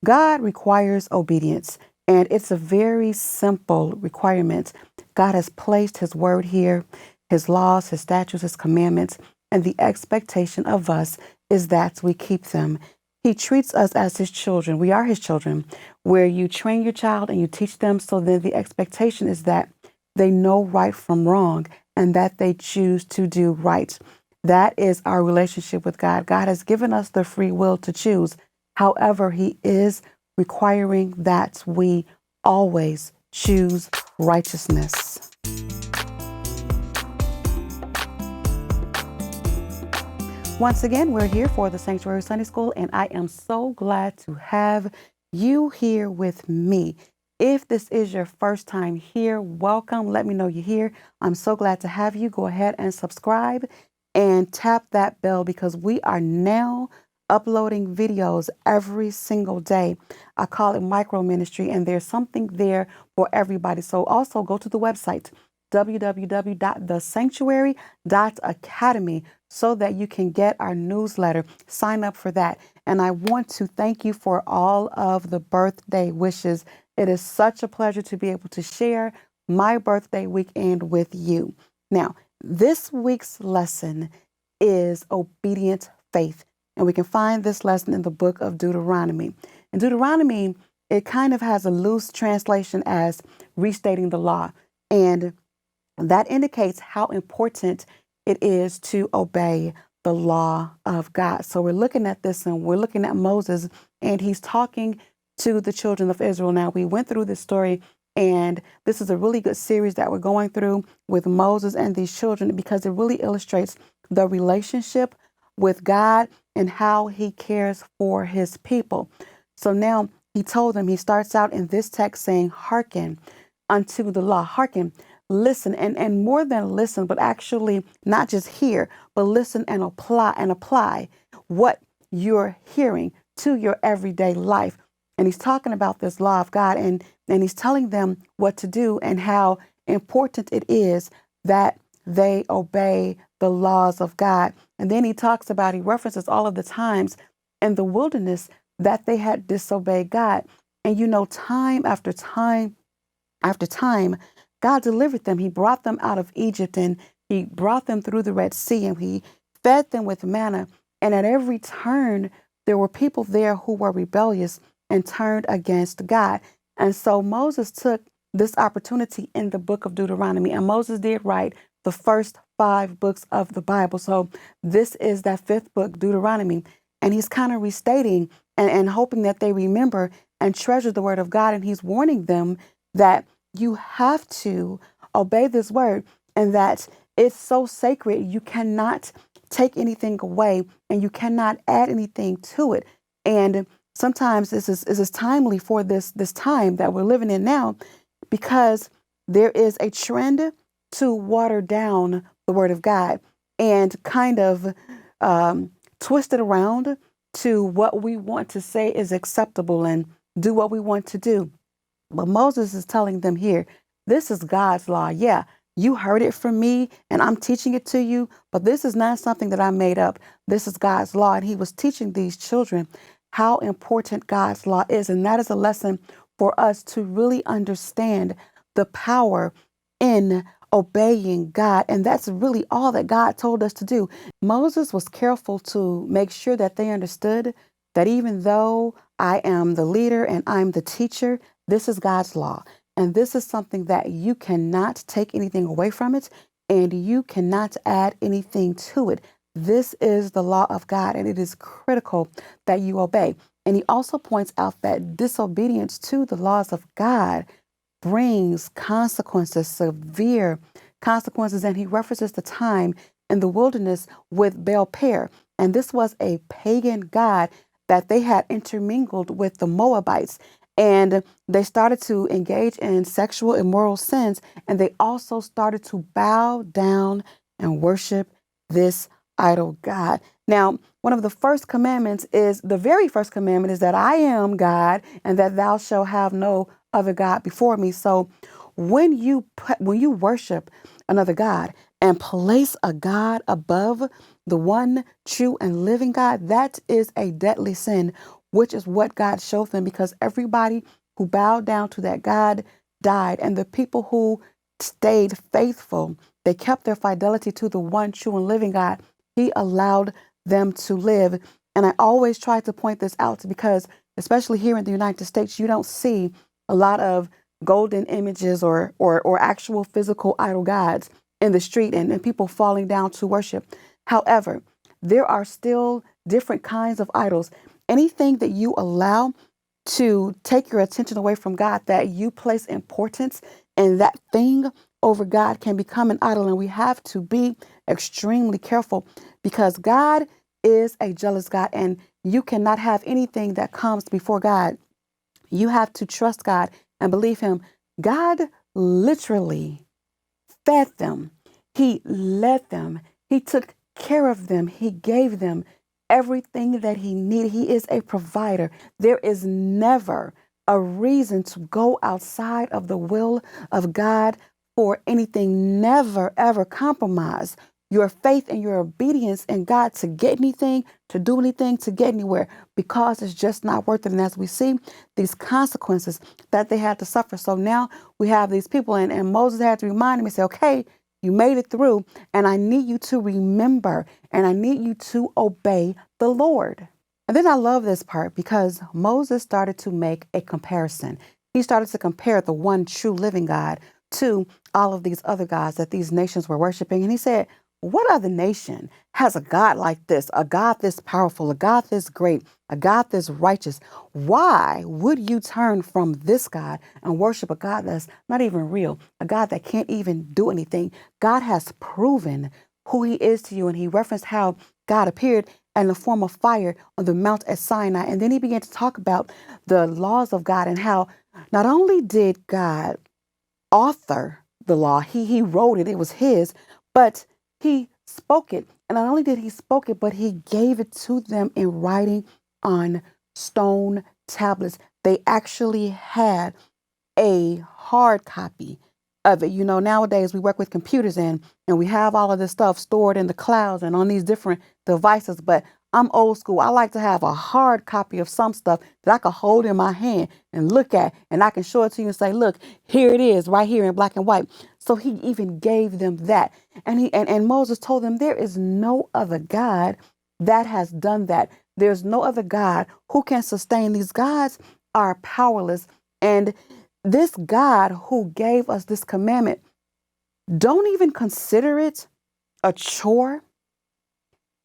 God requires obedience, and it's a very simple requirement. God has placed His word here, His laws, His statutes, His commandments, and the expectation of us is that we keep them. He treats us as His children. We are His children, where you train your child and you teach them, so then the expectation is that they know right from wrong and that they choose to do right. That is our relationship with God. God has given us the free will to choose. However, He is requiring that we always choose righteousness. Once again, we're here for the Sanctuary Sunday School, and I am so glad to have you here with me. If this is your first time here, welcome. Let me know you're here. I'm so glad to have you. Go ahead and subscribe and tap that bell because we are now uploading videos every single day. I call it micro ministry, and there's something there for everybody. So also go to the website, www.thesanctuary.academy, so that you can get our newsletter. Sign up for that. And I want to thank you for all of the birthday wishes. It is such a pleasure to be able to share my birthday weekend with you. Now, this week's lesson is obedient faith. And we can find this lesson in the book of Deuteronomy. In Deuteronomy, it kind of has a loose translation as restating the law. And that indicates how important it is to obey the law of God. So we're looking at this and we're looking at Moses, and he's talking to the children of Israel. Now, we went through this story, and this is a really good series that we're going through with Moses and these children because it really illustrates the relationship with God and how He cares for His people. So now he told them, he starts out in this text saying, hearken unto the law. Hearken, listen, and more than listen, but actually not just hear, but listen and apply what you're hearing to your everyday life. And he's talking about this law of God, and he's telling them what to do and how important it is that they obey the laws of God. And then he references all of the times in the wilderness that they had disobeyed God. And time after time after time, God delivered them. He brought them out of Egypt, and He brought them through the Red Sea, and He fed them with manna. And at every turn, there were people there who were rebellious and turned against God. And so Moses took this opportunity in the book of Deuteronomy, and Moses did write the first 5 books of the Bible. So this is that 5th book, Deuteronomy, and he's kind of restating and hoping that they remember and treasure the word of God. And he's warning them that you have to obey this word and that it's so sacred. You cannot take anything away and you cannot add anything to it. And sometimes this is timely for this time that we're living in now, because there is a trend to water down the word of God and kind of twist it around to what we want to say is acceptable and do what we want to do. But Moses is telling them here, this is God's law. Yeah, you heard it from me and I'm teaching it to you, but this is not something that I made up. This is God's law. And he was teaching these children how important God's law is. And that is a lesson for us to really understand the power in obeying God. And that's really all that God told us to do. Moses was careful to make sure that they understood that even though I am the leader and I'm the teacher, this is God's law. And this is something that you cannot take anything away from it, and you cannot add anything to it. This is the law of God, and it is critical that you obey. And he also points out that disobedience to the laws of God brings consequences, severe consequences. And he references the time in the wilderness with Baal-peor. And this was a pagan god that they had intermingled with the Moabites. And they started to engage in sexual immoral sins. And they also started to bow down and worship this idol god. Now, one of the very first commandment is that I am God and that thou shalt have no other God before me. So when you worship another God and place a God above the one true and living God, that is a deadly sin which is what God showed them, because everybody who bowed down to that God died. And the people who stayed faithful, they kept their fidelity to the one true and living God, he allowed them to live. And I always try to point this out because, especially here in the United States, you don't see a lot of golden images or actual physical idol gods in the street and people falling down to worship. However, there are still different kinds of idols. Anything that you allow to take your attention away from God, that you place importance in that thing over God, can become an idol. And we have to be extremely careful, because God is a jealous God, and you cannot have anything that comes before God. You have to trust God and believe him. God literally fed them. He led them. He took care of them. He gave them everything that he needed. He is a provider. There is never a reason to go outside of the will of God for anything. Never, ever compromise your faith and your obedience in God to get anything, to do anything, to get anywhere, because it's just not worth it. And as we see these consequences that they had to suffer. So now we have these people, and Moses had to remind him and say, okay, you made it through, and I need you to remember, and I need you to obey the Lord. And then I love this part, because Moses started to make a comparison. He started to compare the one true living God to all of these other gods that these nations were worshiping. And he said, what other nation has a God like this, a God this powerful, a God this great, a God this righteous? Why would you turn from this God and worship a God that's not even real, a God that can't even do anything? God has proven who he is to you. And he referenced how God appeared in the form of fire on the Mount at Sinai. And then he began to talk about the laws of God and how not only did God author the law, he wrote it, it was his, but he spoke it. And not only did he spoke it, but he gave it to them in writing on stone tablets. They actually had a hard copy of it. You know, nowadays we work with computers and we have all of this stuff stored in the clouds and on these different devices. But I'm old school. I like to have a hard copy of some stuff that I can hold in my hand and look at, and I can show it to you and say, look, here it is right here in black and white. So he even gave them that. And Moses told them there is no other God that has done that. There's no other God who can sustain. These gods are powerless. And this God who gave us this commandment, don't even consider it a chore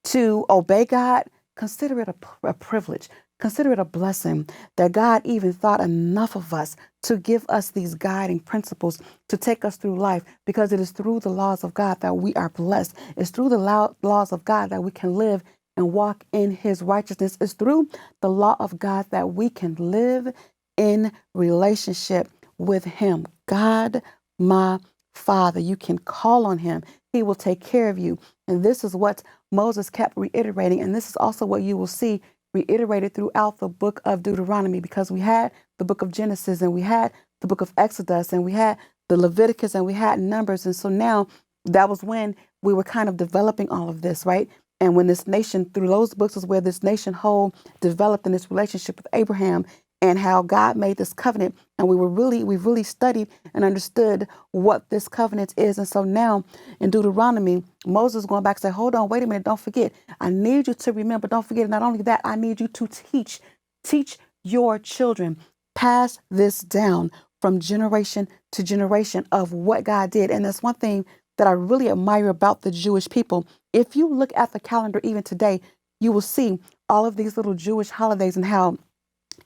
to obey God. Consider it a privilege. Consider it a blessing that God even thought enough of us to give us these guiding principles to take us through life, because it is through the laws of God that we are blessed. It's through the laws of God that we can live and walk in his righteousness. It's through the law of God that we can live in relationship with him. God, my Father, you can call on him. He will take care of you. And this is what Moses kept reiterating. And this is also what you will see reiterated throughout the book of Deuteronomy, because we had the book of Genesis and we had the book of Exodus and we had the Leviticus and we had Numbers. And so now that was when we were kind of developing all of this, right? And when this nation, through those books, is where this nation whole developed in this relationship with Abraham, and how God made this covenant. And we really studied and understood what this covenant is. And so now in Deuteronomy, Moses is going back and say, hold on, wait a minute, don't forget. I need you to remember, don't forget. Not only that, I need you to teach your children, pass this down from generation to generation of what God did. And that's one thing that I really admire about the Jewish people. If you look at the calendar even today, you will see all of these little Jewish holidays and how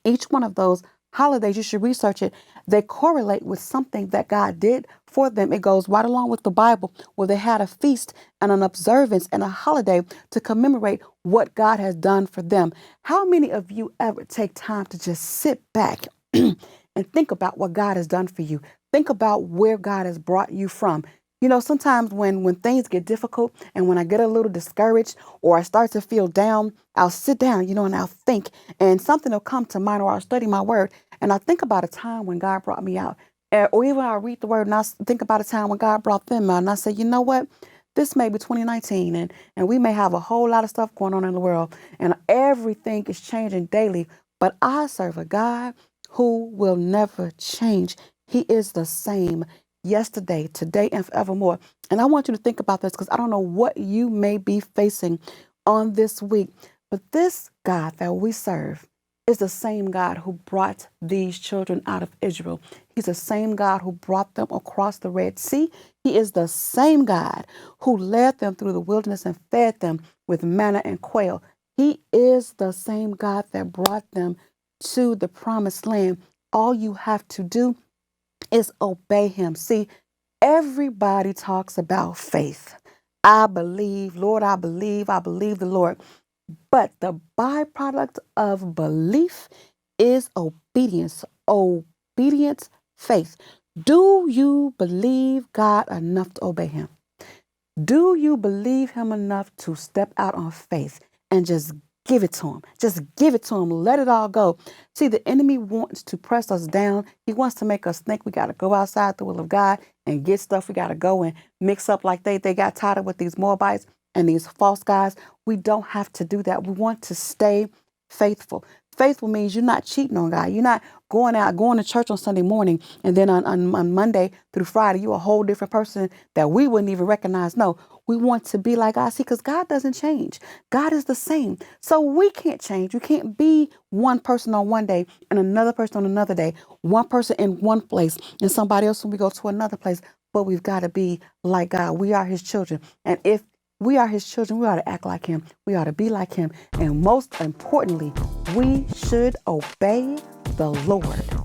each one of those holidays, you should research it, they correlate with something that God did for them. It goes right along with the Bible, where they had a feast and an observance and a holiday to commemorate what God has done for them. How many of you ever take time to just sit back and think about what God has done for you? Think about where God has brought you from. You know, sometimes when things get difficult and when I get a little discouraged or I start to feel down, I'll sit down, and I'll think, and something will come to mind, or I'll study my word and I think about a time when God brought me out. Or even I read the word and I think about a time when God brought them out, and I say, you know what? This may be 2019 and we may have a whole lot of stuff going on in the world and everything is changing daily. But I serve a God who will never change. He is the same yesterday, today, and forevermore. And I want you to think about this because I don't know what you may be facing on this week. But this God that we serve is the same God who brought these children out of Israel. He's the same God who brought them across the Red Sea. He is the same God who led them through the wilderness and fed them with manna and quail. He is the same God that brought them to the promised land. All you have to do is obey him. See, everybody talks about faith. I believe, Lord, I believe the Lord. But the byproduct of belief is obedience. Obedience, faith. Do you believe God enough to obey him? Do you believe him enough to step out on faith and just give it to him? Just give it to him. Let it all go. See, the enemy wants to press us down. He wants to make us think we got to go outside the will of God and get stuff. We got to go and mix up like they got tired of with these Moabites and these false guys. We don't have to do that. We want to stay faithful. Faithful means you're not cheating on God. You're not going to church on Sunday morning, and then on Monday through Friday, you're a whole different person that we wouldn't even recognize. No, we want to be like God. See, because God doesn't change. God is the same. So we can't change. You can't be one person on one day and another person on another day, one person in one place and somebody else when we go to another place. But we've got to be like God. We are his children. And if we are his children, we ought to act like him. We ought to be like him. And most importantly, we should obey the Lord.